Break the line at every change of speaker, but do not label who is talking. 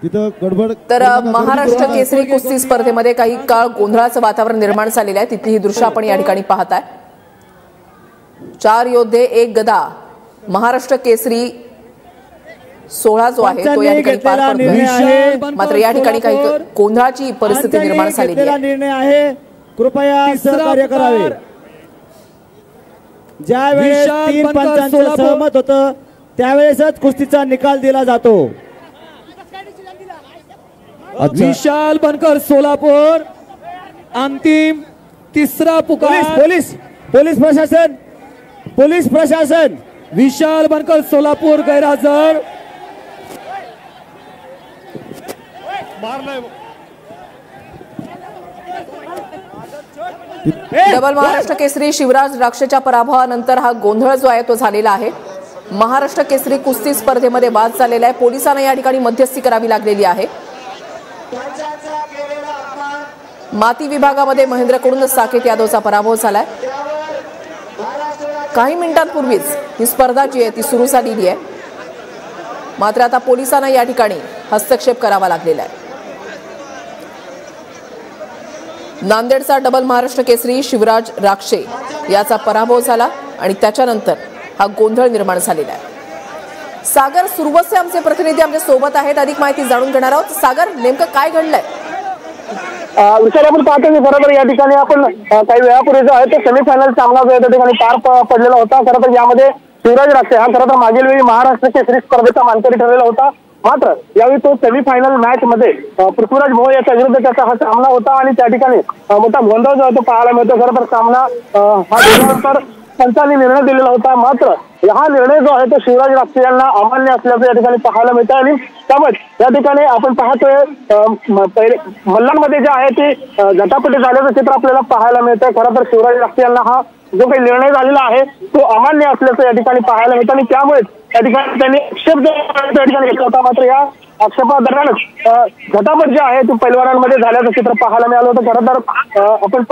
तर महाराष्ट्र केसरी कुस्ती स्पर्धेमध्ये काही काळ गोंधळाचं वातावरण निर्माण झालेलं आहे। तिथली ही दृश्य आपण या ठिकाणी पाहताय। 4 योद्धे 1 गदा महाराष्ट्र केसरी सोहळा जो आहे तो या ठिकाणी पार पडतोय। मात्र या ठिकाणी काही गोंधळाची परिस्थिती निर्माण झालेली आहे।
कृपया सहकार्य करावे। ज्यावेळेस 3 पंचांचं सहमत होतं त्यावेळेसच कुस्तीचा निकाल दिला जातो।
विशाल बनकर सोलापूर अंतिम तिसरा पुकार।
पोलीस प्रशासन
विशाल बनकर सोलापूर गैरहजर।
डबल महाराष्ट्र केसरी शिवराज राक्षेच्या पराभवानंतर हा गोंधळ जो आहे तो झालेला आहे। महाराष्ट्र केसरी कुस्ती स्पर्धेमध्ये वाद झालेला आहे। पोलिसांना या ठिकाणी मध्यस्थी करावी लागलेली आहे। माती विभागामध्ये महेंद्रकडून साकेत यादवचा पराभव झालाय। काही मिनिटांपूर्वीच ही स्पर्धा जी आहे ती सुरू झालेली आहे। मात्र आता पोलिसांना या ठिकाणी हस्तक्षेप करावा लागलेला आहे। नांदेडचा डबल महाराष्ट्र केसरी शिवराज राक्षे याचा पराभव झाला आणि त्याच्यानंतर हा गोंधळ निर्माण झालेला आहे। सागर सुरवसे आमचे प्रतिनिधी आमच्या सोबत आहेत, अधिक माहिती जाणून घेणार आहोत। सागर, नेमकं काय घडलंय?
विचार आपण पाहतो की खरं तर या ठिकाणी आपण काही वेळापूर्वी जो आहे तो सेमीफायनल सामना जो आहे त्या ठिकाणी पार पडलेला होता। खरं तर यामध्ये शिवराज राक्षे हा खरं तर मागील वेळी महाराष्ट्र केसरी स्पर्धेचा मानकरी ठरलेला होता। मात्र यावेळी तो सेमीफायनल मॅच मध्ये पृथ्वीराज भोळ याच्या विरुद्ध त्याचा हा सामना होता आणि त्या ठिकाणी मोठा गोंधळ जो आहे तो पाहायला मिळतो। खरं तर सामना हा झाल्यानंतर पंचांनी निर्णय दिलेला होता। मात्र हा निर्णय जो आहे तो शिवराज राक्षे यांना अमान्य असल्याचं या ठिकाणी पाहायला मिळतं आणि त्यामुळे या ठिकाणी आपण पाहतोय पहिले मल्लांमध्ये जे आहे ती झटापटी झाल्याचं चित्र आपल्याला पाहायला मिळतंय। खरं तर शिवराज राक्षे यांना हा जो काही निर्णय झालेला आहे तो अमान्य असल्याचं या ठिकाणी पाहायला मिळतं आणि त्यामुळे या ठिकाणी त्यांनी आक्षेप जो त्या ठिकाणी घेतला होता। मात्र या आक्षेपादरम्यानच झटापट जे आहे ती पैलवानांमध्ये झाल्याचं चित्र पाहायला मिळालं होतं। खरं तर आपण